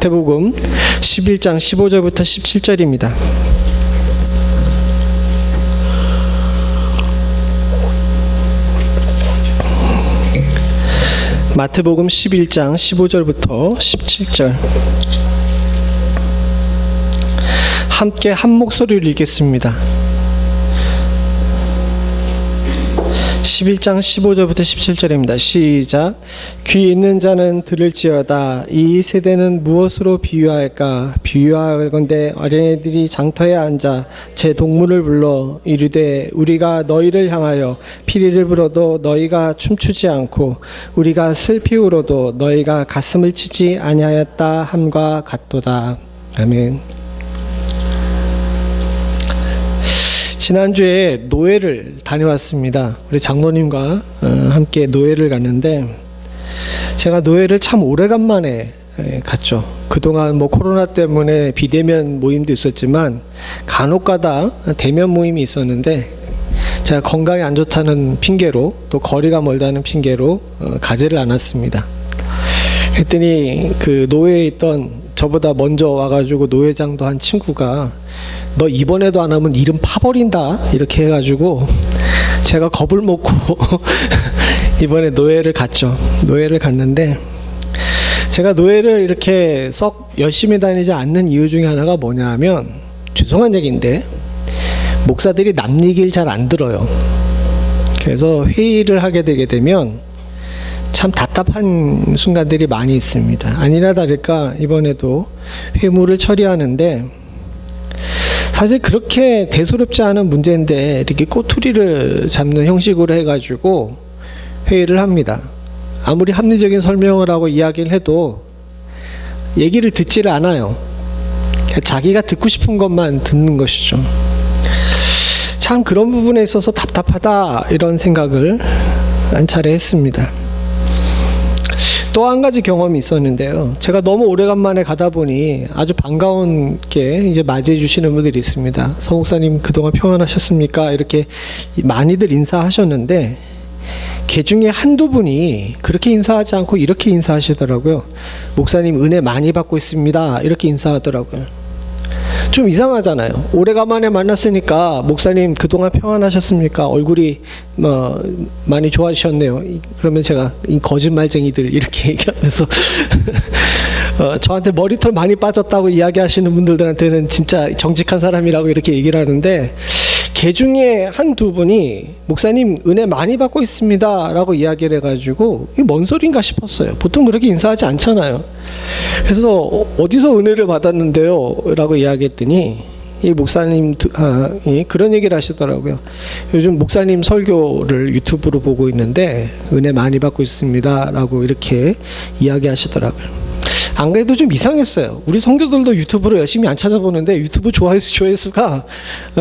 마태복음 11장 15절부터 17절입니다. 마태복음 11장 15절부터 17절 함께 한 목소리로 읽겠습니다. 11장 15절부터 17절입니다. 시작. 귀 있는 자는 들을지어다. 이 세대는 무엇으로 비유할까? 비유할 건대 어린애들이 장터에 앉아 제 동물을 불러 이르되 우리가 너희를 향하여 피리를 불어도 너희가 춤추지 않고 우리가 슬피 울어도 너희가 가슴을 치지 아니하였다 함과 같도다. 아멘. 지난주에 노예를 다녀왔습니다. 우리 장로님과 함께 노예를 갔는데 제가 노예를 참 오래간만에 갔죠. 그동안 코로나 때문에 비대면 모임도 있었지만 간혹가다 대면 모임이 있었는데 제가 건강이 안 좋다는 핑계로 또 거리가 멀다는 핑계로 가지를 않았습니다. 했더니 그 노예에 있던 저보다 먼저 와가지고 노회장도 한 친구가 너 이번에도 안 하면 이름 파버린다 이렇게 해가지고 제가 겁을 먹고 이번에 노예를 갔죠. 노예를 갔는데 제가 노예를 이렇게 썩 열심히 다니지 않는 이유 중에 하나가 뭐냐 하면 죄송한 얘기인데 목사들이 남 얘기를 잘 안 들어요. 그래서 회의를 하게 되게 되면 참 답답한 순간들이 많이 있습니다. 아니나 다를까 이번에도 회무를 처리하는데 사실 그렇게 대수롭지 않은 문제인데 이렇게 꼬투리를 잡는 형식으로 해가지고 회의를 합니다. 아무리 합리적인 설명을 하고 이야기를 해도 얘기를 듣지를 않아요. 자기가 듣고 싶은 것만 듣는 것이죠. 참 그런 부분에 있어서 답답하다 이런 생각을 한 차례 했습니다. 또 한 가지 경험이 있었는데요. 제가 너무 오래간만에 가다 보니 아주 반가운게 이제 맞이해 주시는 분들이 있습니다. 서 목사님 그동안 평안하셨습니까? 이렇게 많이들 인사하셨는데 그 중에 한두 분이 그렇게 인사하지 않고 이렇게 인사하시더라고요. 목사님 은혜 많이 받고 있습니다. 이렇게 인사하더라고요. 좀 이상하잖아요. 오래간만에 만났으니까 목사님 그동안 평안하셨습니까? 얼굴이 많이 좋아지셨네요. 그러면 제가 이 거짓말쟁이들 이렇게 얘기하면서 저한테 머리털 많이 빠졌다고 이야기하시는 분들한테는 진짜 정직한 사람이라고 이렇게 얘기를 하는데 그 중에 한두 분이 목사님 은혜 많이 받고 있습니다 라고 이야기를 해가지고 이게 뭔 소린가 싶었어요. 보통 그렇게 인사하지 않잖아요. 그래서 어디서 은혜를 받았는데요 라고 이야기했더니 이 목사님 그런 얘기를 하시더라고요. 요즘 목사님 설교를 유튜브로 보고 있는데 은혜 많이 받고 있습니다 라고 이렇게 이야기하시더라고요. 안 그래도 좀 이상했어요. 우리 성도들도 유튜브로 열심히 안 찾아보는데 유튜브 조회수가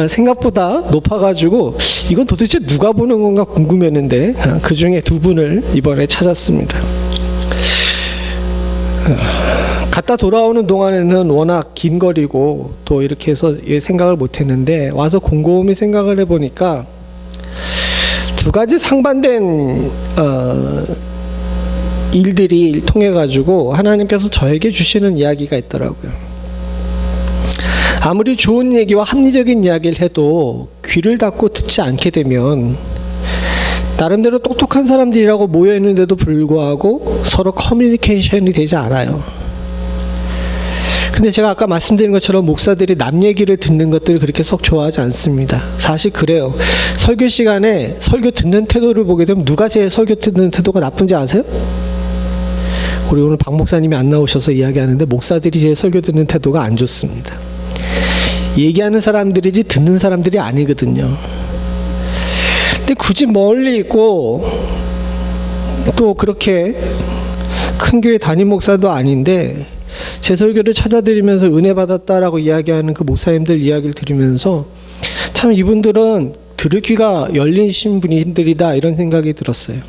생각보다 높아가지고 이건 도대체 누가 보는 건가 궁금했는데 그 중에 두 분을 이번에 찾았습니다. 갔다 돌아오는 동안에는 워낙 긴 거리고 또 이렇게 해서 생각을 못 했는데 와서 곰곰이 생각을 해보니까 두 가지 상반된 일들이 통해 가지고 하나님께서 저에게 주시는 이야기가 있더라고요. 아무리 좋은 얘기와 합리적인 이야기를 해도 귀를 닫고 듣지 않게 되면 나름대로 똑똑한 사람들이라고 모여 있는데도 불구하고 서로 커뮤니케이션이 되지 않아요. 근데 제가 아까 말씀드린 것처럼 목사들이 남 얘기를 듣는 것들을 그렇게 썩 좋아하지 않습니다. 사실 그래요. 설교 시간에 설교 듣는 태도를 보게 되면 누가 제일 설교 듣는 태도가 나쁜지 아세요? 우리 오늘 박 목사님이 안 나오셔서 이야기하는데 목사들이 제 설교 듣는 태도가 안 좋습니다. 얘기하는 사람들이지 듣는 사람들이 아니거든요. 근데 굳이 멀리 있고 또 그렇게 큰 교회 담임 목사도 아닌데 제 설교를 찾아드리면서 은혜 받았다라고 이야기하는 그 목사님들 이야기를 들으면서 참 이분들은 들을 귀가 열리신 분들이다 이런 생각이 들었어요.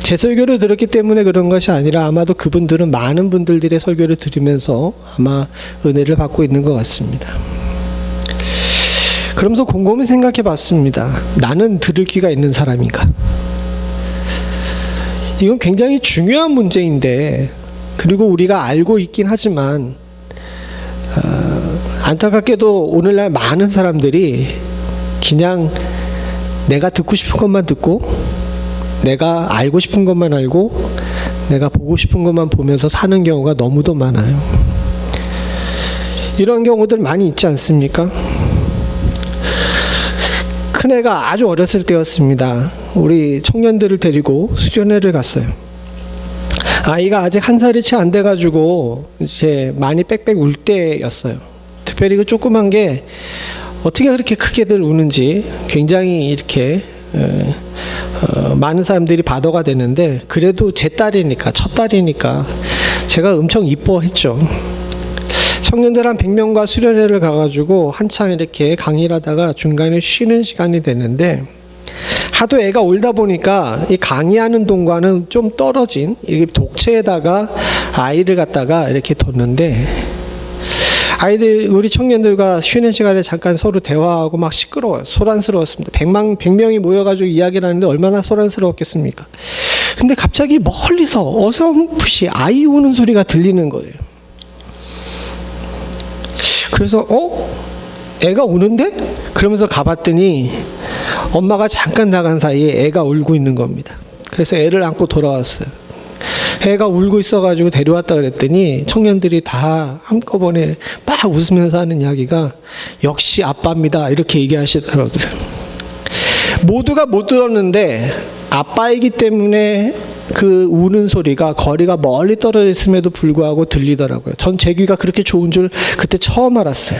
제 설교를 들었기 때문에 그런 것이 아니라 아마도 그분들은 많은 분들의 설교를 들으면서 아마 은혜를 받고 있는 것 같습니다. 그러면서 곰곰이 생각해 봤습니다. 나는 들을 귀가 있는 사람인가? 이건 굉장히 중요한 문제인데 그리고 우리가 알고 있긴 하지만 안타깝게도 오늘날 많은 사람들이 그냥 내가 듣고 싶은 것만 듣고 내가 알고 싶은 것만 알고 내가 보고 싶은 것만 보면서 사는 경우가 너무도 많아요. 이런 경우들 많이 있지 않습니까? 큰애가 아주 어렸을 때였습니다. 우리 청년들을 데리고 수련회를 갔어요. 아이가 아직 1살이 채 안 돼가지고 이제 많이 빽빽 울 때였어요. 특별히 그 조그만 게 어떻게 그렇게 크게들 우는지 굉장히 이렇게 많은 사람들이 바더가 되는데, 그래도 제 딸이니까, 첫 딸이니까 제가 엄청 이뻐했죠. 청년들 한 100명과 수련회를 가가지고 한창 이렇게 강의를 하다가 중간에 쉬는 시간이 됐는데, 하도 애가 울다 보니까 이 강의하는 동과는 좀 떨어진 이 독채에다가 아이를 갖다가 이렇게 뒀는데, 아이들, 우리 청년들과 쉬는 시간에 잠깐 서로 대화하고 막 시끄러워요. 소란스러웠습니다. 100명이 모여가지고 이야기를 하는데 얼마나 소란스러웠겠습니까? 근데 갑자기 멀리서 어렴풋이 아이 우는 소리가 들리는 거예요. 그래서 애가 우는데? 그러면서 가봤더니 엄마가 잠깐 나간 사이에 애가 울고 있는 겁니다. 그래서 애를 안고 돌아왔어요. 애가 울고 있어가지고 데려왔다 그랬더니 청년들이 다 한꺼번에 막 웃으면서 하는 이야기가 역시 아빠입니다, 이렇게 얘기하시더라고요. 모두가 못 들었는데 아빠이기 때문에 그 우는 소리가 거리가 멀리 떨어져 있음에도 불구하고 들리더라고요. 전 제 귀가 그렇게 좋은 줄 그때 처음 알았어요.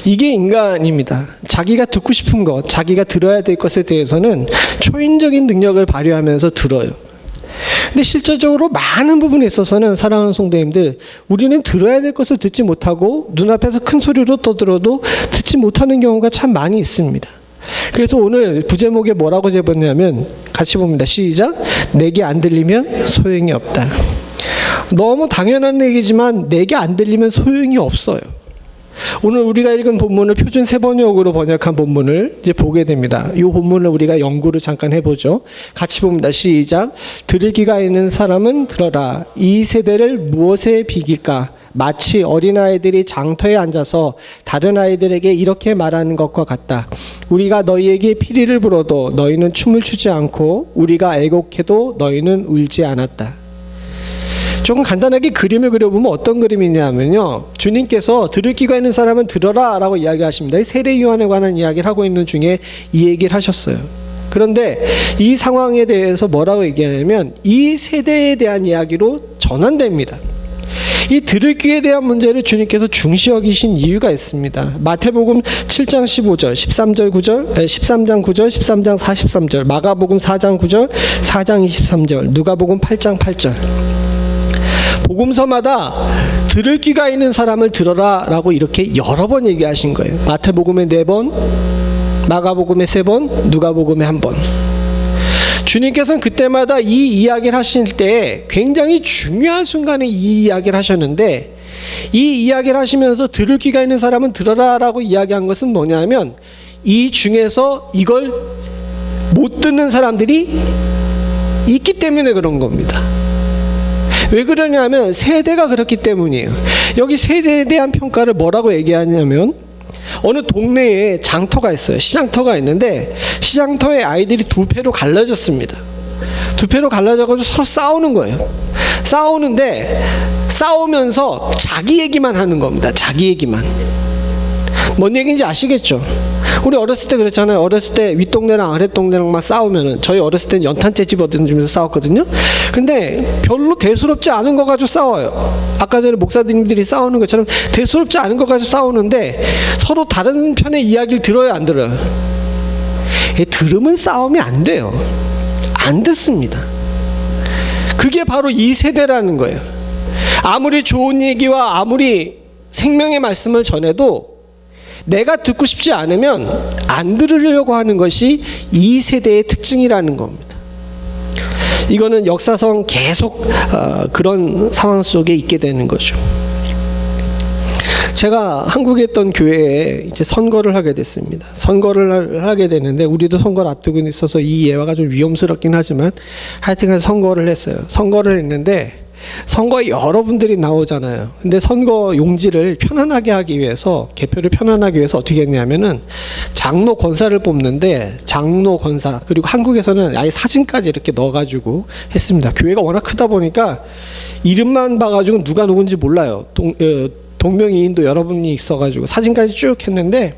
이게 인간입니다. 자기가 듣고 싶은 것, 자기가 들어야 될 것에 대해서는 초인적인 능력을 발휘하면서 들어요. 근데 실제적으로 많은 부분에 있어서는 사랑하는 성도님들, 우리는 들어야 될 것을 듣지 못하고 눈앞에서 큰 소리로 떠들어도 듣지 못하는 경우가 참 많이 있습니다. 그래서 오늘 부제목에 뭐라고 적었냐면, 같이 봅니다. 시작. 내게 안 들리면 소용이 없다. 너무 당연한 얘기지만 내게 안 들리면 소용이 없어요. 오늘 우리가 읽은 본문을 표준 세번역으로 번역한 본문을 이제 보게 됩니다. 이 본문을 우리가 연구를 잠깐 해보죠. 같이 봅니다. 시작. 들을 귀가 있는 사람은 들어라. 이 세대를 무엇에 비길까? 마치 어린아이들이 장터에 앉아서 다른 아이들에게 이렇게 말하는 것과 같다. 우리가 너희에게 피리를 불어도 너희는 춤을 추지 않고 우리가 애곡해도 너희는 울지 않았다. 조금 간단하게 그림을 그려보면 어떤 그림이냐면요, 주님께서 들을 귀가 있는 사람은 들어라 라고 이야기하십니다. 세례 요한에 관한 이야기를 하고 있는 중에 이 얘기를 하셨어요. 그런데 이 상황에 대해서 뭐라고 얘기하냐면 이 세대에 대한 이야기로 전환됩니다. 이 들을 귀에 대한 문제를 주님께서 중시 여기신 이유가 있습니다. 마태복음 7장 15절, 13장 9절, 13장 43절, 마가복음 4장 9절, 4장 23절, 누가복음 8장 8절. 복음서마다 들을 귀가 있는 사람을 들어라 라고 이렇게 여러 번 얘기하신 거예요. 마태복음에 4번, 마가복음에 3번, 누가복음에 1번. 주님께서는 그때마다 이 이야기를 하실 때 굉장히 중요한 순간에 이 이야기를 하셨는데, 이 이야기를 하시면서 들을 귀가 있는 사람은 들어라 라고 이야기한 것은 뭐냐면, 이 중에서 이걸 못 듣는 사람들이 있기 때문에 그런 겁니다. 왜 그러냐면 세대가 그렇기 때문이에요. 여기 세대에 대한 평가를 뭐라고 얘기하냐면, 어느 동네에 장터가 있어요. 시장터가 있는데 시장터에 아이들이 두 패로 갈라졌습니다. 두 패로 갈라져가지고 서로 싸우는 거예요. 싸우는데 싸우면서 자기 얘기만 하는 겁니다. 자기 얘기만. 뭔 얘기인지 아시겠죠? 우리 어렸을 때 그랬잖아요. 어렸을 때 윗동네랑 아랫동네랑 막 싸우면은, 저희 어렸을 때는 연탄재 집어던지면서 싸웠거든요. 근데 별로 대수롭지 않은 거 가지고 싸워요. 아까 전에 목사님들이 싸우는 것처럼 대수롭지 않은 거 가지고 싸우는데 서로 다른 편의 이야기를 들어요, 안 들어요? 들으면 싸움이 안 돼요. 안 듣습니다. 그게 바로 이 세대라는 거예요. 아무리 좋은 얘기와 아무리 생명의 말씀을 전해도 내가 듣고 싶지 않으면 안 들으려고 하는 것이 이 세대의 특징이라는 겁니다. 이거는 역사상 계속 그런 상황 속에 있게 되는 거죠. 제가 한국에 있던 교회에 이제 선거를 하게 됐습니다. 선거를 하게 되는데, 우리도 선거를 앞두고 있어서 이 예화가 좀 위험스럽긴 하지만 하여튼간 선거를 했어요. 선거를 했는데 선거에 여러분들이 나오잖아요. 근데 선거 용지를 편안하게 하기 위해서, 개표를 편안하게 위해서 어떻게 했냐면은 장로 권사를 뽑는데, 장로 권사, 그리고 한국에서는 아예 사진까지 이렇게 넣어가지고 했습니다. 교회가 워낙 크다 보니까 이름만 봐가지고 누가 누군지 몰라요. 동명이인도 여러분이 있어가지고 사진까지 쭉 했는데,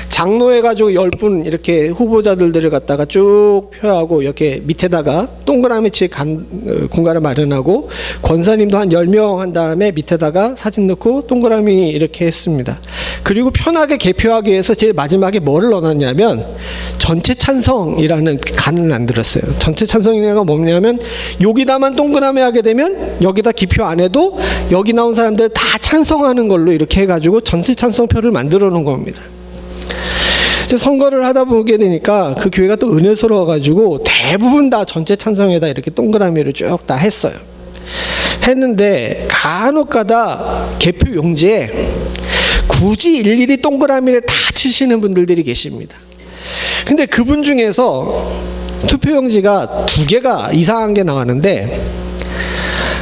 장로 해가지고 10분 이렇게 후보자들을 갖다가 쭉 표하고, 이렇게 밑에다가 동그라미 칠 공간을 마련하고, 권사님도 한 10명 한 다음에 밑에다가 사진 넣고 동그라미 이렇게 했습니다. 그리고 편하게 개표하기 위해서 제일 마지막에 뭐를 넣어놨냐면 전체 찬성이라는 간을 만들었어요. 전체 찬성이라는 건 뭐냐면, 여기다만 동그라미 하게 되면 여기다 기표 안 해도 여기 나온 사람들 다 찬성하는 걸로 이렇게 해가지고 전체 찬성표를 만들어 놓은 겁니다. 선거를 하다 보게 되니까 그 교회가 또 은혜스러워가지고 대부분 다 전체 찬성에다 이렇게 동그라미를 쭉 다 했어요. 했는데 간혹가다 개표 용지에 굳이 일일이 동그라미를 다 치시는 분들이 계십니다. 근데 그분 중에서 투표용지가 2개가 이상한 게 나왔는데,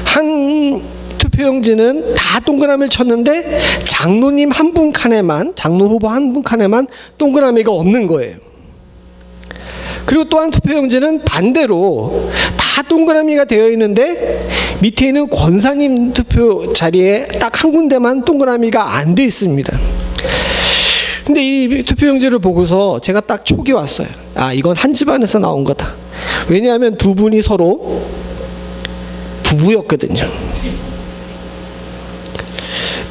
한 투표용지는 다 동그라미를 쳤는데 장로님 한 분 칸에만, 장로 후보 한 분 칸에만 동그라미가 없는 거예요. 그리고 또 한 투표용지는 반대로 다 동그라미가 되어 있는데 밑에 있는 권사님 투표 자리에 딱 한 군데만 동그라미가 안 돼 있습니다. 근데 이 투표용지를 보고서 제가 딱 촉이 왔어요. 아, 이건 한 집안에서 나온 거다. 왜냐하면 두 분이 서로 부부였거든요.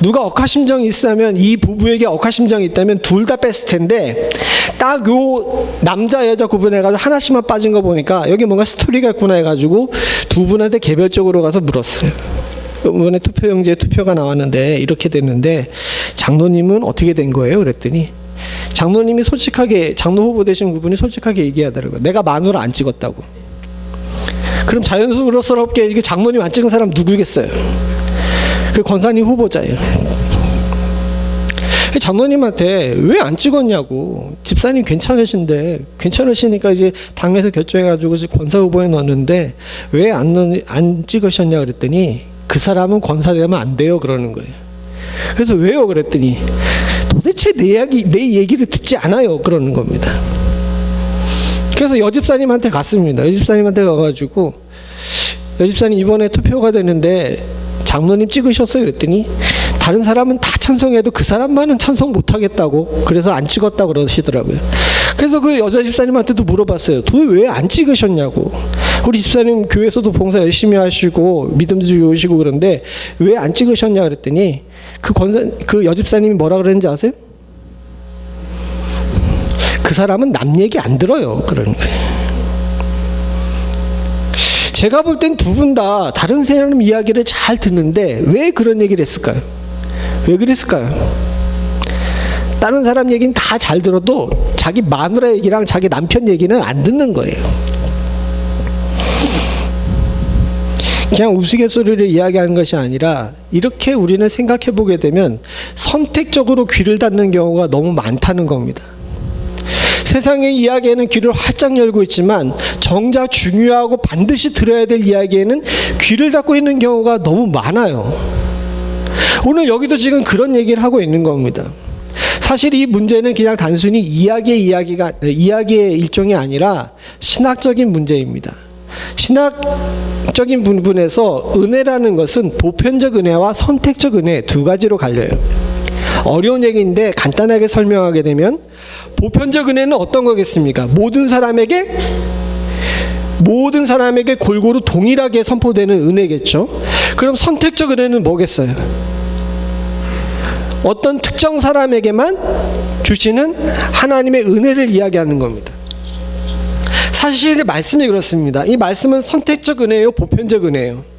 누가 억하심정이 있다면, 이 부부에게 억하심정이 있다면 둘 다 뺐을 텐데, 딱 요 남자 여자 구분해가지고 하나씩만 빠진 거 보니까 여기 뭔가 스토리가 있구나 해가지고 두 분한테 개별적으로 가서 물었어요. 이번에 투표용지에 투표가 나왔는데 이렇게 됐는데 장로님은 어떻게 된 거예요? 그랬더니 장로님이 솔직하게, 장로 후보 되신 그분이 솔직하게 얘기하더라고요. 내가 마누라 안 찍었다고. 그럼 자연스럽게 이게 장로님 안 찍은 사람 누구겠어요? 그 권사님 후보자예요. 장로님한테 왜 안 찍었냐고, 집사님 괜찮으신데, 괜찮으시니까 이제 당에서 결정해가지고 권사 후보에 넣었는데 왜 안 찍으셨냐 그랬더니 그 사람은 권사 되면 안 돼요 그러는 거예요. 그래서 왜요 그랬더니 도대체 내 얘기를 듣지 않아요 그러는 겁니다. 그래서 여집사님한테 갔습니다. 여집사님한테 가가지고, 여집사님 이번에 투표가 되는데 장로님 찍으셨어요 그랬더니 다른 사람은 다 찬성해도 그 사람만은 찬성 못하겠다고, 그래서 안 찍었다고 그러시더라고요. 그래서 그 여자 집사님한테도 물어봤어요. 도대체 왜 안 찍으셨냐고. 우리 집사님 교회에서도 봉사 열심히 하시고 믿음도 좋으시고 그런데 왜 안 찍으셨냐 그랬더니 그 여집사님이 뭐라 그랬는지 아세요? 그 사람은 남 얘기 안 들어요 그러는 거예요. 제가 볼 땐 두 분 다 다른 사람 이야기를 잘 듣는데 왜 그런 얘기를 했을까요? 왜 그랬을까요? 다른 사람 얘기는 다 잘 들어도 자기 마누라 얘기랑 자기 남편 얘기는 안 듣는 거예요. 그냥 우스갯소리를 이야기하는 것이 아니라 이렇게 우리는 생각해 보게 되면 선택적으로 귀를 닫는 경우가 너무 많다는 겁니다. 세상의 이야기에는 귀를 활짝 열고 있지만 정작 중요하고 반드시 들어야 될 이야기에는 귀를 닫고 있는 경우가 너무 많아요. 오늘 여기도 지금 그런 얘기를 하고 있는 겁니다. 사실 이 문제는 그냥 단순히 이야기의 일종이 아니라 신학적인 문제입니다. 신학적인 부분에서 은혜라는 것은 보편적 은혜와 선택적 은혜 두 가지로 갈려요. 어려운 얘기인데 간단하게 설명하게 되면, 보편적 은혜는 어떤 거겠습니까? 모든 사람에게 골고루 동일하게 선포되는 은혜겠죠. 그럼 선택적 은혜는 뭐겠어요? 어떤 특정 사람에게만 주시는 하나님의 은혜를 이야기하는 겁니다. 사실 말씀이 그렇습니다. 이 말씀은 선택적 은혜예요, 보편적 은혜예요?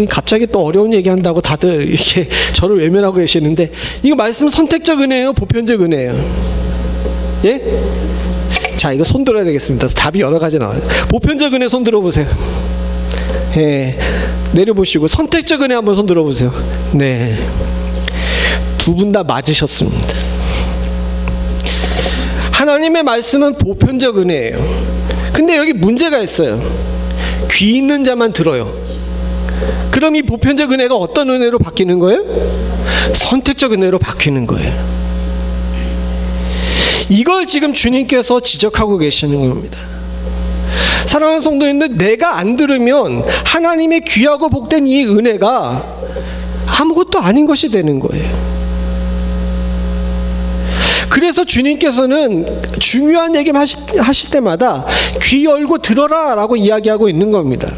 갑자기 또 어려운 얘기한다고 다들 이렇게 저를 외면하고 계시는데, 이거 말씀은 선택적 은혜예요, 보편적 은혜예요? 예? 자, 이거 손 들어야 되겠습니다. 답이 여러 가지 나와요. 보편적 은혜 손 들어보세요. 예, 내려보시고 선택적 은혜 한번 손 들어보세요. 네, 두 분 다 맞으셨습니다. 하나님의 말씀은 보편적 은혜예요. 근데 여기 문제가 있어요. 귀 있는 자만 들어요. 그럼 이 보편적 은혜가 어떤 은혜로 바뀌는 거예요? 선택적 은혜로 바뀌는 거예요. 이걸 지금 주님께서 지적하고 계시는 겁니다. 사랑하는 성도님들, 내가 안 들으면 하나님의 귀하고 복된 이 은혜가 아무것도 아닌 것이 되는 거예요. 그래서 주님께서는 중요한 얘기 하실 때마다 귀 열고 들어라 라고 이야기하고 있는 겁니다.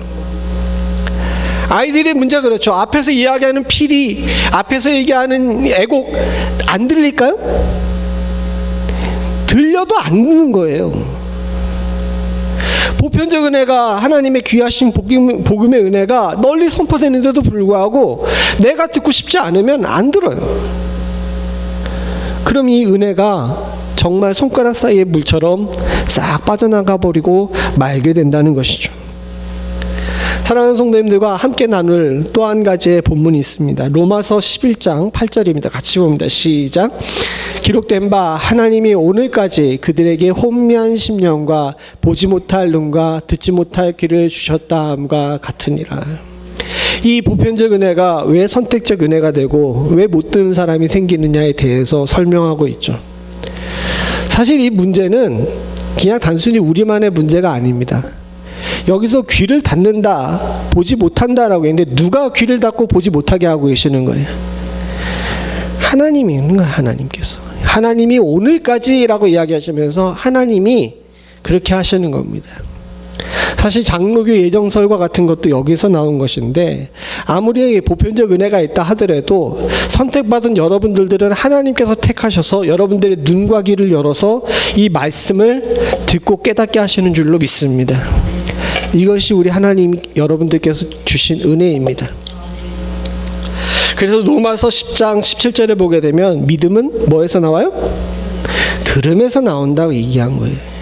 아이들의 문제가 그렇죠. 앞에서 이야기하는 피리, 앞에서 얘기하는 애곡 안 들릴까요? 들려도 안 듣는 거예요. 보편적 은혜가, 하나님의 귀하신 복음의 은혜가 널리 선포되는데도 불구하고 내가 듣고 싶지 않으면 안 들어요. 그럼 이 은혜가 정말 손가락 사이의 물처럼 싹 빠져나가 버리고 말게 된다는 것이죠. 사랑하는 성도님들과 함께 나눌 또 한 가지의 본문이 있습니다. 로마서 11장 8절입니다. 같이 봅니다. 시작. 기록된 바 하나님이 오늘까지 그들에게 혼미한 심령과 보지 못할 눈과 듣지 못할 귀를 주셨다 함과 같으니라. 이 보편적 은혜가 왜 선택적 은혜가 되고 왜 못 듣는 사람이 생기느냐에 대해서 설명하고 있죠. 사실 이 문제는 그냥 단순히 우리만의 문제가 아닙니다. 여기서 귀를 닫는다, 보지 못한다라고 했는데 누가 귀를 닫고 보지 못하게 하고 계시는 거예요? 하나님이 있는 거예요. 하나님께서. 하나님이 오늘까지라고 이야기하시면서 하나님이 그렇게 하시는 겁니다. 사실 장로교 예정설과 같은 것도 여기서 나온 것인데, 아무리 보편적 은혜가 있다 하더라도 선택받은 여러분들은 하나님께서 택하셔서 여러분들의 눈과 귀를 열어서 이 말씀을 듣고 깨닫게 하시는 줄로 믿습니다. 이것이 우리 하나님 여러분들께서 주신 은혜입니다. 그래서 로마서 10장 17절에 보게 되면 믿음은 뭐에서 나와요? 들음에서 나온다고 얘기한 거예요.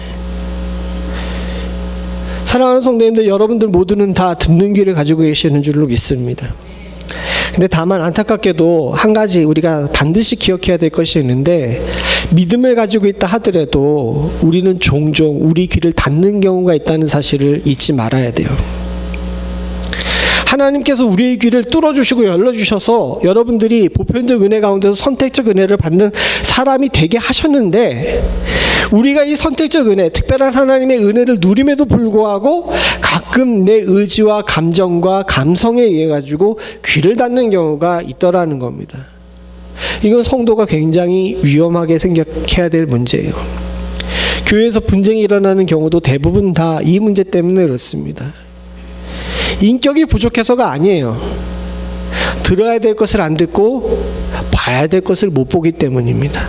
사랑하는 성도님들, 여러분들 모두는 다 듣는 귀를 가지고 계시는 줄로 믿습니다. 근데 다만 안타깝게도 한 가지 우리가 반드시 기억해야 될 것이 있는데, 믿음을 가지고 있다 하더라도 우리는 종종 우리 귀를 닫는 경우가 있다는 사실을 잊지 말아야 돼요. 하나님께서 우리의 귀를 뚫어주시고 열어주셔서 여러분들이 보편적 은혜 가운데서 선택적 은혜를 받는 사람이 되게 하셨는데, 우리가 이 선택적 은혜, 특별한 하나님의 은혜를 누림에도 불구하고 가끔 내 의지와 감정과 감성에 의해 가지고 귀를 닫는 경우가 있더라는 겁니다. 이건 성도가 굉장히 위험하게 생각해야 될 문제예요. 교회에서 분쟁이 일어나는 경우도 대부분 다 이 문제 때문에 그렇습니다. 인격이 부족해서가 아니에요. 들어야 될 것을 안 듣고 봐야 될 것을 못 보기 때문입니다.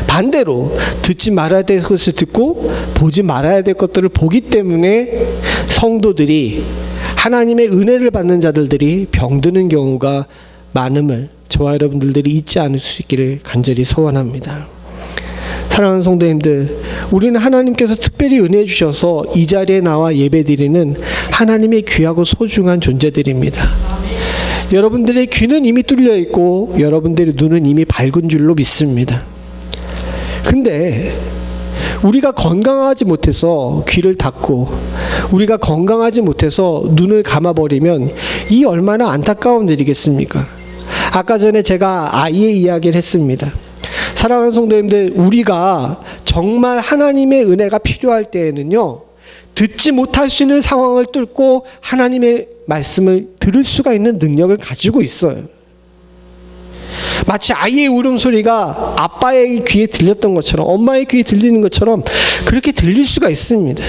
반대로 듣지 말아야 될 것을 듣고 보지 말아야 될 것들을 보기 때문에 성도들이, 하나님의 은혜를 받는 자들이 병드는 경우가 많음을 저와 여러분들이 잊지 않을 수 있기를 간절히 소원합니다. 사랑하는 성도님들, 우리는 하나님께서 특별히 은혜 주셔서 이 자리에 나와 예배드리는 하나님의 귀하고 소중한 존재들입니다. 여러분들의 귀는 이미 뚫려 있고 여러분들의 눈은 이미 밝은 줄로 믿습니다. 근데 우리가 건강하지 못해서 귀를 닫고 우리가 건강하지 못해서 눈을 감아버리면 이 얼마나 안타까운 일이겠습니까? 아까 전에 제가 아이의 이야기를 했습니다. 사랑하는 성도님들, 우리가 정말 하나님의 은혜가 필요할 때에는요, 듣지 못할 수 있는 상황을 뚫고 하나님의 말씀을 들을 수가 있는 능력을 가지고 있어요. 마치 아이의 울음소리가 아빠의 귀에 들렸던 것처럼, 엄마의 귀에 들리는 것처럼 그렇게 들릴 수가 있습니다.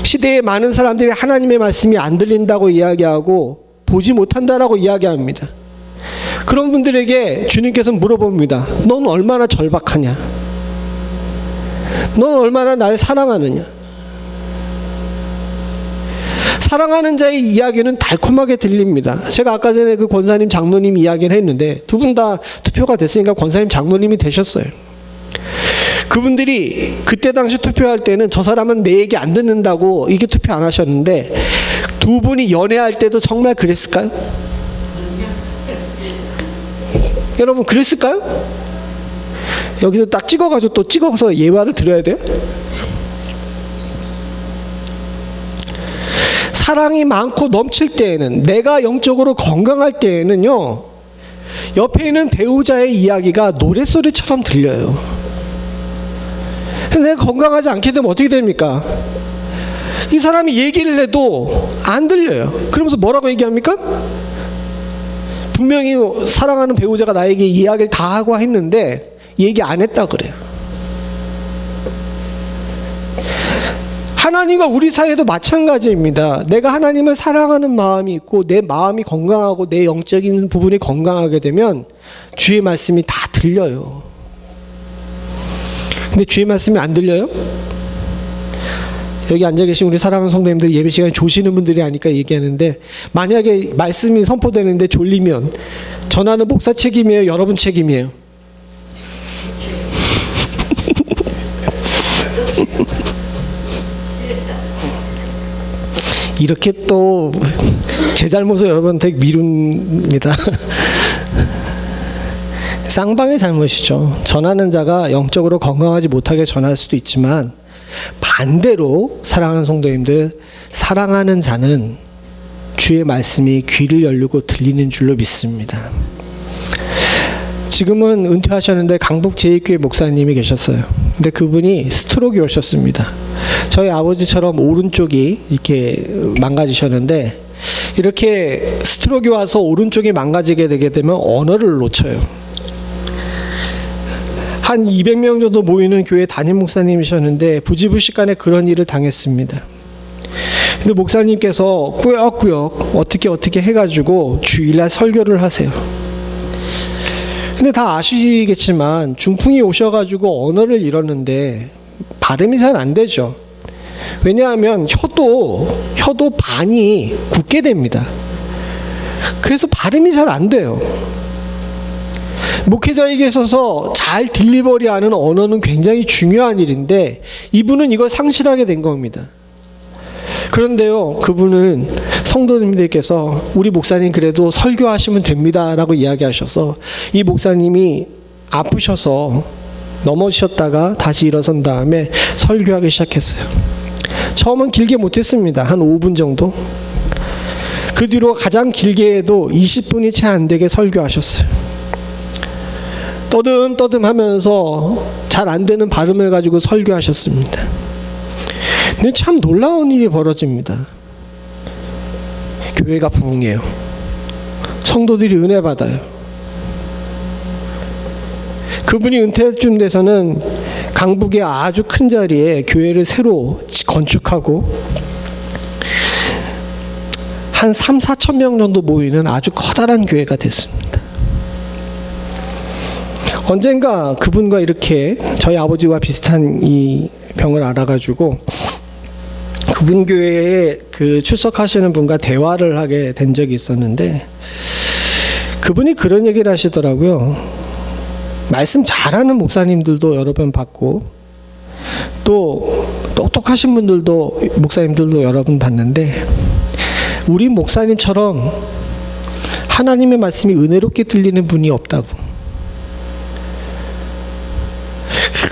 시대에 많은 사람들이 하나님의 말씀이 안 들린다고 이야기하고 보지 못한다라고 이야기합니다. 그런 분들에게 주님께서 물어봅니다. 넌 얼마나 절박하냐? 넌 얼마나 날 사랑하느냐? 사랑하는 자의 이야기는 달콤하게 들립니다. 제가 아까 전에 그 권사님, 장로님 이야기를 했는데 두 분 다 투표가 됐으니까 권사님, 장로님이 되셨어요. 그분들이 그때 당시 투표할 때는 저 사람은 내 얘기 안 듣는다고 이게 투표 안 하셨는데, 두 분이 연애할 때도 정말 그랬을까요? 여러분, 그랬을까요? 여기서 딱 찍어가지고 또 찍어서 예화를 드려야 돼요? 사랑이 많고 넘칠 때에는, 내가 영적으로 건강할 때에는요, 옆에 있는 배우자의 이야기가 노랫소리처럼 들려요. 근데 내가 건강하지 않게 되면 어떻게 됩니까? 이 사람이 얘기를 해도 안 들려요. 그러면서 뭐라고 얘기합니까? 분명히 사랑하는 배우자가 나에게 이야기를 다 하고 했는데 얘기 안 했다 그래요. 하나님과 우리 사이에도 마찬가지입니다. 내가 하나님을 사랑하는 마음이 있고 내 마음이 건강하고 내 영적인 부분이 건강하게 되면 주의 말씀이 다 들려요. 근데 주의 말씀이 안 들려요? 여기 앉아 계신 우리 사랑하는 성도님들, 예배 시간에 조시는 분들이 아니까 얘기하는데, 만약에 말씀이 선포되는데 졸리면 전하는 목사 책임이에요? 여러분 책임이에요? 이렇게 또 제 잘못을 여러분한테 미룹니다. 쌍방의 잘못이죠. 전하는 자가 영적으로 건강하지 못하게 전할 수도 있지만, 반대로 사랑하는 성도님들, 사랑하는 자는 주의 말씀이 귀를 열고 들리는 줄로 믿습니다. 지금은 은퇴하셨는데 강북 제2교회 목사님이 계셨어요. 근데 그분이 스트로크가 오셨습니다. 저희 아버지처럼 오른쪽이 이렇게 망가지셨는데, 이렇게 스트로크 와서 오른쪽이 망가지게 되게 되면 언어를 놓쳐요. 한 200명 정도 모이는 교회 담임 목사님이셨는데 부지불식간에 그런 일을 당했습니다. 근데 목사님께서 꾸역꾸역 어떻게 해가지고 주일날 설교를 하세요. 근데 다 아시겠지만 중풍이 오셔가지고 언어를 잃었는데 발음이 잘 안 되죠. 왜냐하면 혀도 반이 굳게 됩니다. 그래서 발음이 잘 안 돼요. 목회자에게 있어서 잘 딜리버리하는 언어는 굉장히 중요한 일인데 이분은 이걸 상실하게 된 겁니다. 그런데요, 그분은 성도님들께서 우리 목사님 그래도 설교하시면 됩니다 라고 이야기하셔서 이 목사님이 아프셔서 넘어지셨다가 다시 일어선 다음에 설교하기 시작했어요. 처음은 길게 못했습니다. 한 5분 정도. 그 뒤로 가장 길게 해도 20분이 채 안 되게 설교하셨어요. 떠듬떠듬 하면서 잘 안 되는 발음을 가지고 설교하셨습니다. 근데 참 놀라운 일이 벌어집니다. 교회가 부흥해요. 성도들이 은혜 받아요. 그분이 은퇴쯤 돼서는 강북의 아주 큰 자리에 교회를 새로 건축하고 한 3-4천 명 정도 모이는 아주 커다란 교회가 됐습니다. 언젠가 그분과 이렇게 저희 아버지와 비슷한 이 병을 알아가지고 그분 교회에 그 출석하시는 분과 대화를 하게 된 적이 있었는데 그분이 그런 얘기를 하시더라고요. 말씀 잘하는 목사님들도 여러 번 봤고 또 똑똑하신 분들도 목사님들도 여러 번 봤는데 우리 목사님처럼 하나님의 말씀이 은혜롭게 들리는 분이 없다고.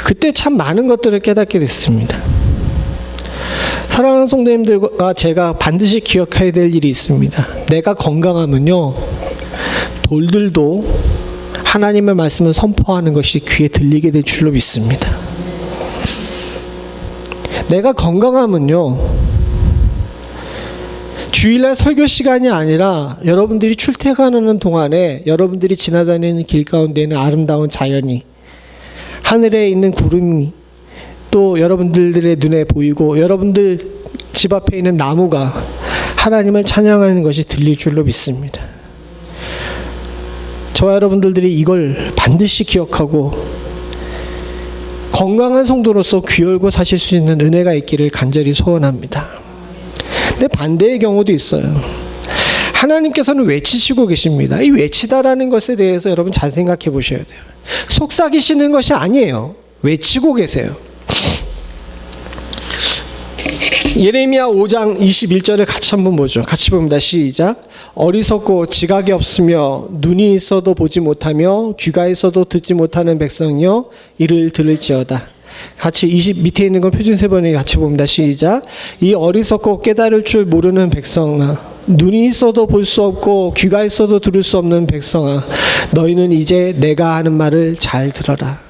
그때 참 많은 것들을 깨닫게 됐습니다. 사랑하는 성도님들과 제가 반드시 기억해야 될 일이 있습니다. 내가 건강하면요, 돌들도 하나님의 말씀을 선포하는 것이 귀에 들리게 될 줄로 믿습니다. 내가 건강하면요, 주일날 설교 시간이 아니라 여러분들이 출퇴근하는 동안에 여러분들이 지나다니는 길 가운데 있는 아름다운 자연이, 하늘에 있는 구름이 또 여러분들의 눈에 보이고 여러분들 집 앞에 있는 나무가 하나님을 찬양하는 것이 들릴 줄로 믿습니다. 저와 여러분들이 이걸 반드시 기억하고 건강한 성도로서 귀 열고 사실 수 있는 은혜가 있기를 간절히 소원합니다. 근데 반대의 경우도 있어요. 하나님께서는 외치시고 계십니다. 이 외치다라는 것에 대해서 여러분 잘 생각해 보셔야 돼요. 속삭이시는 것이 아니에요. 외치고 계세요. 예레미야 5장 21절을 같이 한번 보죠. 같이 봅니다. 시작. 어리석고 지각이 없으며 눈이 있어도 보지 못하며 귀가 있어도 듣지 못하는 백성이여 이를 들을지어다. 같이 밑에 있는 건 표준 세번에 같이 봅니다. 시작. 이 어리석고 깨달을 줄 모르는 백성아, 눈이 있어도 볼 수 없고 귀가 있어도 들을 수 없는 백성아, 너희는 이제 내가 하는 말을 잘 들어라.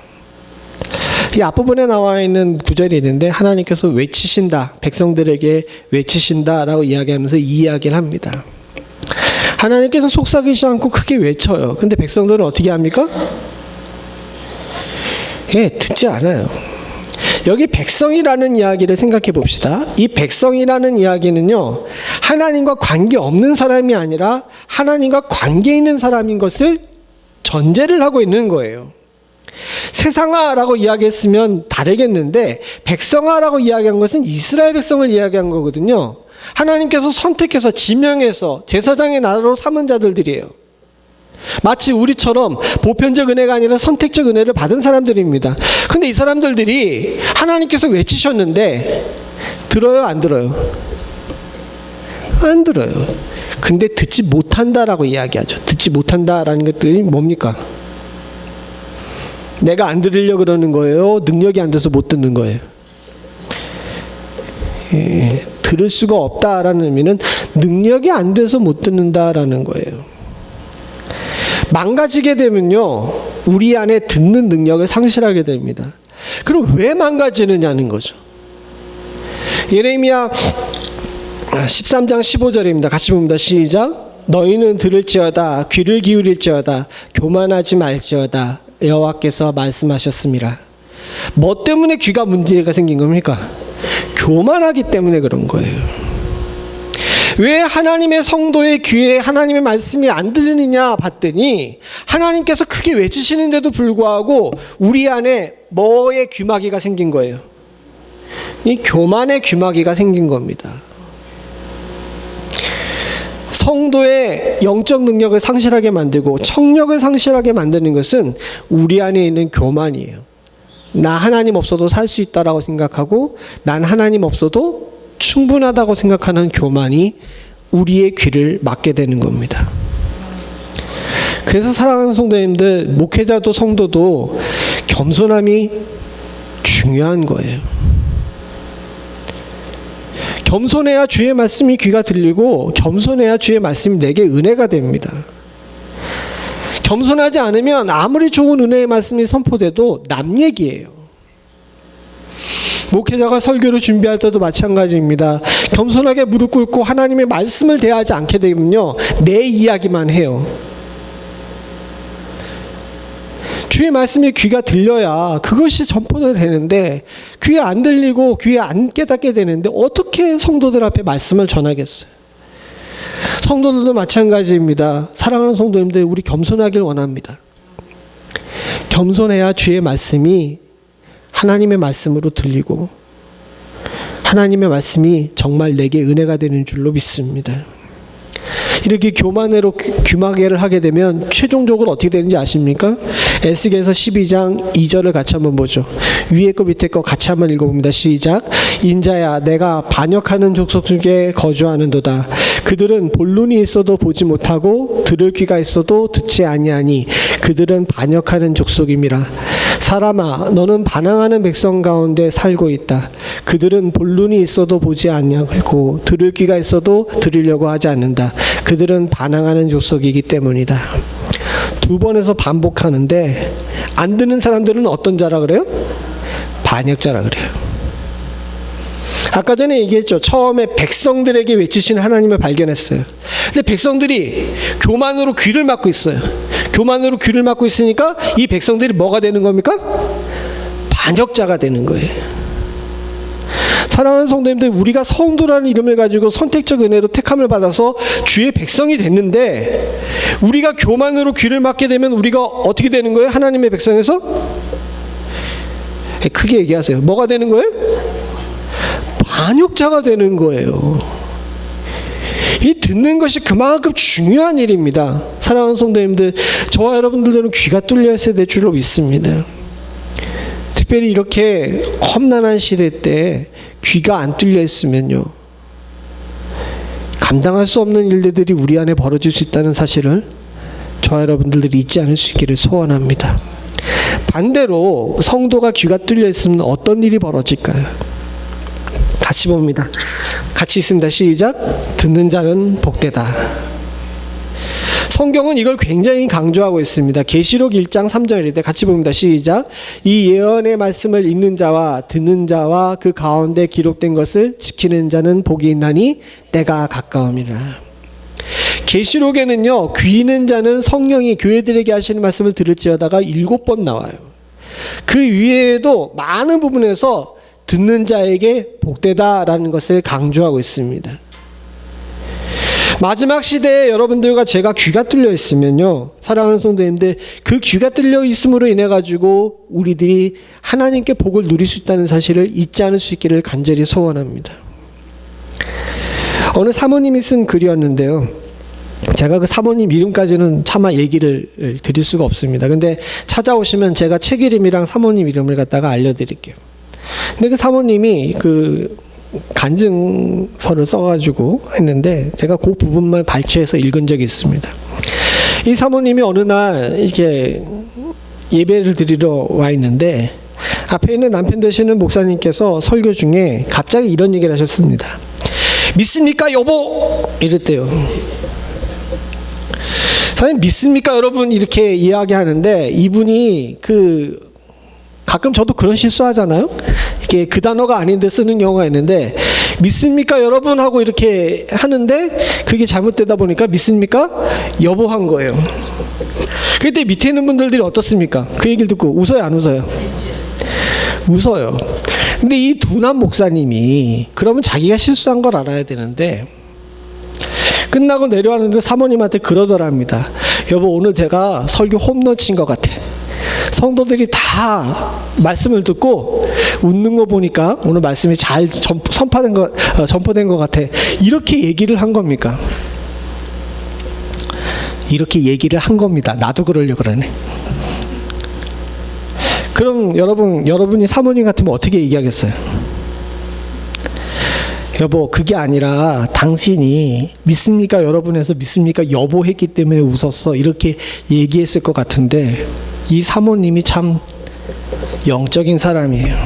이 앞부분에 나와 있는 구절이 있는데 하나님께서 외치신다, 백성들에게 외치신다라고 이야기하면서 이 이야기를 합니다. 하나님께서 속삭이지 않고 크게 외쳐요. 근데 백성들은 어떻게 합니까? 듣지 않아요. 여기 백성이라는 이야기를 생각해 봅시다. 이 백성이라는 이야기는요, 하나님과 관계 없는 사람이 아니라 하나님과 관계 있는 사람인 것을 전제를 하고 있는 거예요. 세상아라고 이야기했으면 다르겠는데 백성아라고 이야기한 것은 이스라엘 백성을 이야기한 거거든요. 하나님께서 선택해서 지명해서 제사장의 나라로 삼은 자들이에요. 마치 우리처럼 보편적 은혜가 아니라 선택적 은혜를 받은 사람들입니다. 근데 이 사람들이 하나님께서 외치셨는데 들어요, 안 들어요? 안 들어요. 근데 듣지 못한다라고 이야기하죠. 듣지 못한다라는 것들이 뭡니까? 내가 안 들으려고 그러는 거예요? 능력이 안 돼서 못 듣는 거예요? 들을 수가 없다라는 의미는 능력이 안 돼서 못 듣는다라는 거예요. 망가지게 되면요, 우리 안에 듣는 능력을 상실하게 됩니다. 그럼 왜 망가지느냐는 거죠. 예레미야 13장 15절입니다. 같이 봅니다. 시작. 너희는 들을지어다, 귀를 기울일지어다, 교만하지 말지어다, 여호와께서 말씀하셨습니다. 뭐 때문에 귀가 문제가 생긴 겁니까? 교만하기 때문에 그런 거예요. 왜 하나님의 성도의 귀에 하나님의 말씀이 안 들리느냐 봤더니 하나님께서 크게 외치시는데도 불구하고 우리 안에 뭐의 귀마개가 생긴 거예요? 이 교만의 귀마개가 생긴 겁니다. 성도의 영적 능력을 상실하게 만들고 청력을 상실하게 만드는 것은 우리 안에 있는 교만이에요. 나 하나님 없어도 살 수 있다라고 생각하고 난 하나님 없어도 충분하다고 생각하는 교만이 우리의 귀를 막게 되는 겁니다. 그래서 사랑하는 성도님들, 목회자도 성도도 겸손함이 중요한 거예요. 겸손해야 주의 말씀이 귀가 들리고 겸손해야 주의 말씀이 내게 은혜가 됩니다. 겸손하지 않으면 아무리 좋은 은혜의 말씀이 선포돼도 남 얘기예요. 목회자가 설교를 준비할 때도 마찬가지입니다. 겸손하게 무릎 꿇고 하나님의 말씀을 대하지 않게 되면요, 내 이야기만 해요. 주의 말씀이 귀가 들려야 그것이 전포가 되는데 귀에 안 들리고 귀에 안 깨닫게 되는데 어떻게 성도들 앞에 말씀을 전하겠어요? 성도들도 마찬가지입니다. 사랑하는 성도님들, 우리 겸손하길 원합니다. 겸손해야 주의 말씀이 하나님의 말씀으로 들리고 하나님의 말씀이 정말 내게 은혜가 되는 줄로 믿습니다. 이렇게 교만으로 귀마개를 하게 되면 최종적으로 어떻게 되는지 아십니까? 에스겔서 12장 2절을 같이 한번 보죠. 위에 거 밑에 거 같이 한번 읽어봅니다. 시작. 인자야, 내가 반역하는 족속 중에 거주하는도다. 그들은 볼 눈이 있어도 보지 못하고 들을 귀가 있어도 듣지 아니하니 그들은 반역하는 족속임이라. 사람아, 너는 반항하는 백성 가운데 살고 있다. 그들은 볼 눈이 있어도 보지 않냐고 들을 귀가 있어도 들으려고 하지 않는다. 그들은 반항하는 족속이기 때문이다. 두 번에서 반복하는데 안 듣는 사람들은 어떤 자라 그래요? 반역자라 그래요. 아까 전에 얘기했죠. 처음에 백성들에게 외치신 하나님을 발견했어요. 근데 백성들이 교만으로 귀를 막고 있어요. 교만으로 귀를 막고 있으니까 이 백성들이 뭐가 되는 겁니까? 반역자가 되는 거예요. 사랑하는 성도님들, 우리가 성도라는 이름을 가지고 선택적 은혜로 택함을 받아서 주의 백성이 됐는데 우리가 교만으로 귀를 막게 되면 우리가 어떻게 되는 거예요? 하나님의 백성에서? 크게 얘기하세요. 뭐가 되는 거예요? 반역자가 되는 거예요. 이 듣는 것이 그만큼 중요한 일입니다. 사랑하는 성도님들, 저와 여러분들은 귀가 뚫려 있어야 될 줄로 믿습니다. 특별히 이렇게 험난한 시대 때 귀가 안 뚫려 있으면요, 감당할 수 없는 일들이 우리 안에 벌어질 수 있다는 사실을 저와 여러분들이 잊지 않을 수 있기를 소원합니다. 반대로 성도가 귀가 뚫려 있으면 어떤 일이 벌어질까요? 같이 봅니다. 같이 있습니다. 시작. 듣는 자는 복되다. 성경은 이걸 굉장히 강조하고 있습니다. 계시록 1장 3절인데 같이 봅니다. 시작. 이 예언의 말씀을 읽는 자와 듣는 자와 그 가운데 기록된 것을 지키는 자는 복이 있나니 때가 가까움이라. 계시록에는요, 귀 있는 자는 성령이 교회들에게 하시는 말씀을 들을지어다가 7번 나와요. 그 위에도 많은 부분에서 듣는 자에게 복되다라는 것을 강조하고 있습니다. 마지막 시대에 여러분들과 제가 귀가 뚫려 있으면요, 사랑하는 성도님들, 그 귀가 뚫려 있음으로 인해 가지고 우리들이 하나님께 복을 누릴 수 있다는 사실을 잊지 않을 수 있기를 간절히 소원합니다. 어느 사모님이 쓴 글이었는데요, 제가 그 사모님 이름까지는 차마 얘기를 드릴 수가 없습니다. 근데 찾아오시면 제가 책 이름이랑 사모님 이름을 갖다가 알려드릴게요. 근데 그 사모님이 그 간증서를 써가지고 했는데 제가 그 부분만 발췌해서 읽은 적이 있습니다. 이 사모님이 어느 날 이렇게 예배를 드리러 와 있는데 앞에 있는 남편 되시는 목사님께서 설교 중에 갑자기 이런 얘기를 하셨습니다. 믿습니까 여보? 이랬대요. 사장님 믿습니까 여러분? 이렇게 이야기하는데 이분이 가끔 저도 그런 실수하잖아요. 이게 그 단어가 아닌데 쓰는 경우가 있는데 믿습니까 여러분? 하고 이렇게 하는데 그게 잘못되다 보니까 믿습니까? 여보 한 거예요. 그때 밑에 있는 분들이 어떻습니까? 그 얘기를 듣고 웃어요 안 웃어요? 웃어요. 근데 이 두남 목사님이 그러면 자기가 실수한 걸 알아야 되는데 끝나고 내려왔는데 사모님한테 그러더랍니다. 여보 오늘 제가 설교 홈런 친 것 같아. 성도들이 다 말씀을 듣고 웃는 거 보니까 오늘 말씀이 잘 전파된 것 같아. 이렇게 얘기를 한 겁니까? 이렇게 얘기를 한 겁니다. 나도 그러려고 그러네. 그럼 여러분이 사모님 같으면 어떻게 얘기하겠어요? 여보 그게 아니라 당신이 믿습니까 여러분에서 믿습니까 여보 했기 때문에 웃었어. 이렇게 얘기했을 것 같은데 이 사모님이 참 영적인 사람이에요.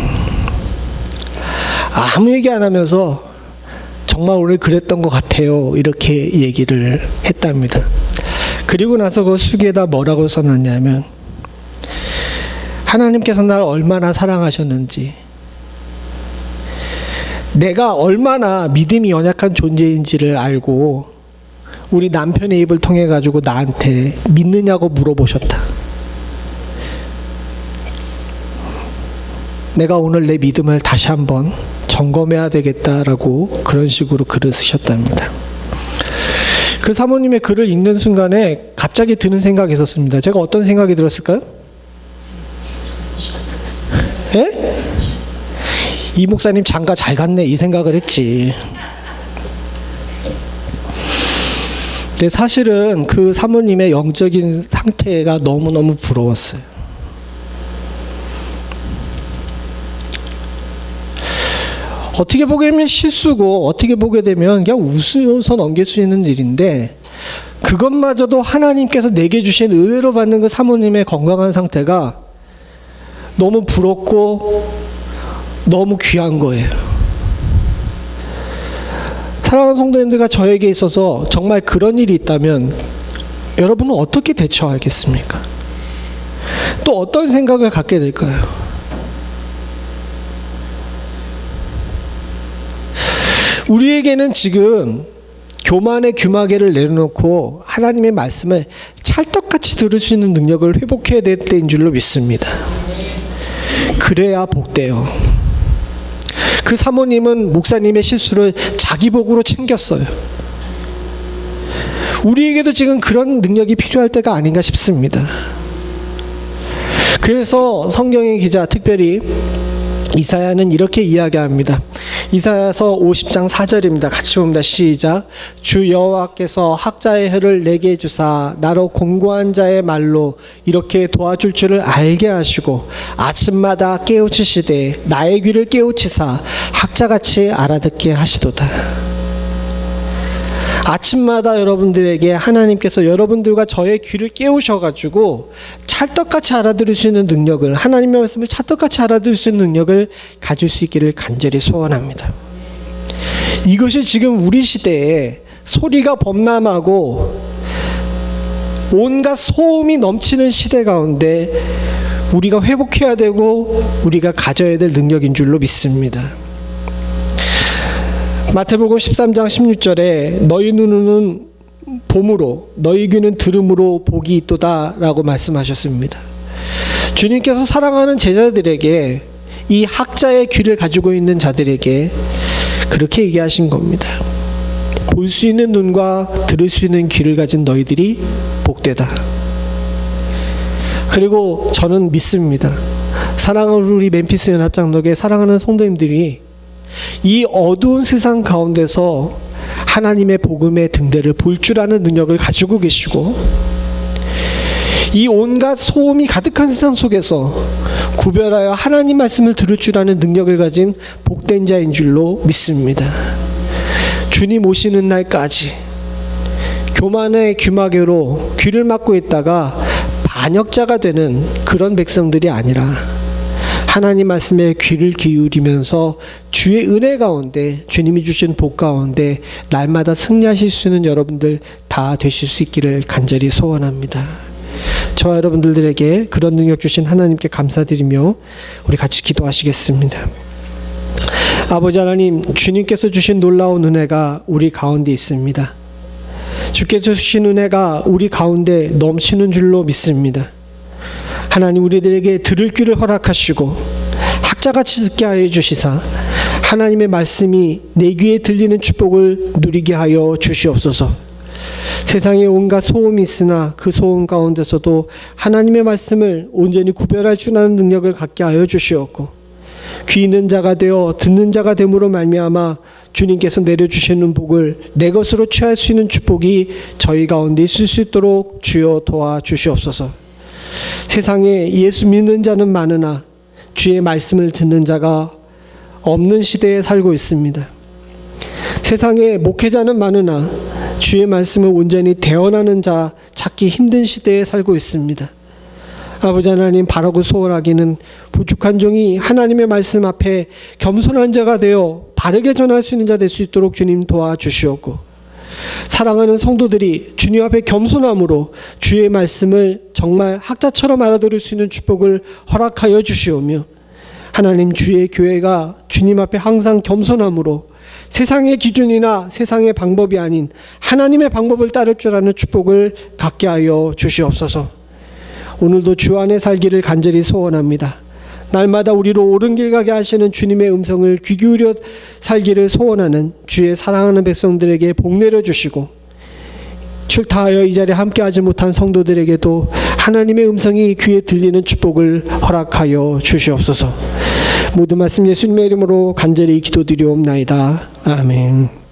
아무 얘기 안 하면서 정말 오늘 그랬던 것 같아요. 이렇게 얘기를 했답니다. 그리고 나서 그 수기에다 뭐라고 써놨냐면 하나님께서 나를 얼마나 사랑하셨는지 내가 얼마나 믿음이 연약한 존재인지를 알고 우리 남편의 입을 통해 가지고 나한테 믿느냐고 물어보셨다. 내가 오늘 내 믿음을 다시 한번 점검해야 되겠다라고 그런 식으로 글을 쓰셨답니다. 그 사모님의 글을 읽는 순간에 갑자기 드는 생각이 있었습니다. 제가 어떤 생각이 들었을까요? 예? 이 목사님 장가 잘 갔네 이 생각을 했지. 근데 사실은 그 사모님의 영적인 상태가 너무너무 부러웠어요. 어떻게 보게 되면 실수고 어떻게 보게 되면 그냥 웃으면서 넘길 수 있는 일인데 그것마저도 하나님께서 내게 주신 은혜로 받는 그 사모님의 건강한 상태가 너무 부럽고 너무 귀한 거예요. 사랑하는 성도님들과 저에게 있어서 정말 그런 일이 있다면 여러분은 어떻게 대처하겠습니까? 또 어떤 생각을 갖게 될까요? 우리에게는 지금 교만의 규마개를 내려놓고 하나님의 말씀을 찰떡같이 들을 수 있는 능력을 회복해야 될 때인 줄로 믿습니다. 그래야 복돼요. 그 사모님은 목사님의 실수를 자기 복으로 챙겼어요. 우리에게도 지금 그런 능력이 필요할 때가 아닌가 싶습니다. 그래서 성경의 기자 특별히 이사야는 이렇게 이야기합니다. 이사야서 50장 4절입니다. 같이 봅니다. 시작. 주 여호와께서 학자의 혀를 내게 주사 나로 공고한 자의 말로 이렇게 도와줄 줄을 알게 하시고 아침마다 깨우치시되 나의 귀를 깨우치사 학자같이 알아듣게 하시도다. 아침마다 여러분들에게 하나님께서 여러분들과 저의 귀를 깨우셔가지고 찰떡같이 알아들을 수 있는 능력을, 하나님의 말씀을 찰떡같이 알아들을 수 있는 능력을 가질 수 있기를 간절히 소원합니다. 이것이 지금 우리 시대에 소리가 범람하고 온갖 소음이 넘치는 시대 가운데 우리가 회복해야 되고 우리가 가져야 될 능력인 줄로 믿습니다. 마태복음 13장 16절에 너희 눈은 봄으로 너희 귀는 들음으로 복이 있도다 라고 말씀하셨습니다. 주님께서 사랑하는 제자들에게, 이 학자의 귀를 가지고 있는 자들에게 그렇게 얘기하신 겁니다. 볼 수 있는 눈과 들을 수 있는 귀를 가진 너희들이 복되다. 그리고 저는 믿습니다. 사랑하는 우리 멤피스 연합장로교회 사랑하는 성도님들이 이 어두운 세상 가운데서 하나님의 복음의 등대를 볼 줄 아는 능력을 가지고 계시고, 이 온갖 소음이 가득한 세상 속에서 구별하여 하나님 말씀을 들을 줄 아는 능력을 가진 복된 자인 줄로 믿습니다. 주님 오시는 날까지 교만의 귀마개로 귀를 막고 있다가 반역자가 되는 그런 백성들이 아니라 하나님 말씀에 귀를 기울이면서 주의 은혜 가운데, 주님이 주신 복 가운데 날마다 승리하실 수 있는 여러분들 다 되실 수 있기를 간절히 소원합니다. 저와 여러분들에게 그런 능력 주신 하나님께 감사드리며 우리 같이 기도하시겠습니다. 아버지 하나님, 주님께서 주신 놀라운 은혜가 우리 가운데 있습니다. 주께서 주신 은혜가 우리 가운데 넘치는 줄로 믿습니다. 하나님, 우리들에게 들을 귀를 허락하시고 학자같이 듣게 하여 주시사 하나님의 말씀이 내 귀에 들리는 축복을 누리게 하여 주시옵소서. 세상에 온갖 소음이 있으나 그 소음 가운데서도 하나님의 말씀을 온전히 구별할 줄 아는 능력을 갖게 하여 주시옵고, 귀 있는 자가 되어 듣는 자가 됨으로 말미암아 주님께서 내려주시는 복을 내 것으로 취할 수 있는 축복이 저희 가운데 있을 수 있도록 주여 도와주시옵소서. 세상에 예수 믿는 자는 많으나 주의 말씀을 듣는 자가 없는 시대에 살고 있습니다. 세상에 목회자는 많으나 주의 말씀을 온전히 대언하는 자 찾기 힘든 시대에 살고 있습니다. 아버지 하나님, 바라고 소원하기는 부족한 종이 하나님의 말씀 앞에 겸손한 자가 되어 바르게 전할 수 있는 자 될 수 있도록 주님 도와주시옵고, 사랑하는 성도들이 주님 앞에 겸손함으로 주의 말씀을 정말 학자처럼 알아들을 수 있는 축복을 허락하여 주시오며, 하나님, 주의 교회가 주님 앞에 항상 겸손함으로 세상의 기준이나 세상의 방법이 아닌 하나님의 방법을 따를 줄 아는 축복을 갖게 하여 주시옵소서. 오늘도 주 안에 살기를 간절히 소원합니다. 날마다 우리로 옳은 길 가게 하시는 주님의 음성을 귀 기울여 살기를 소원하는 주의 사랑하는 백성들에게 복 내려주시고, 출타하여 이 자리에 함께하지 못한 성도들에게도 하나님의 음성이 귀에 들리는 축복을 허락하여 주시옵소서. 모든 말씀 예수님의 이름으로 간절히 기도드리옵나이다. 아멘.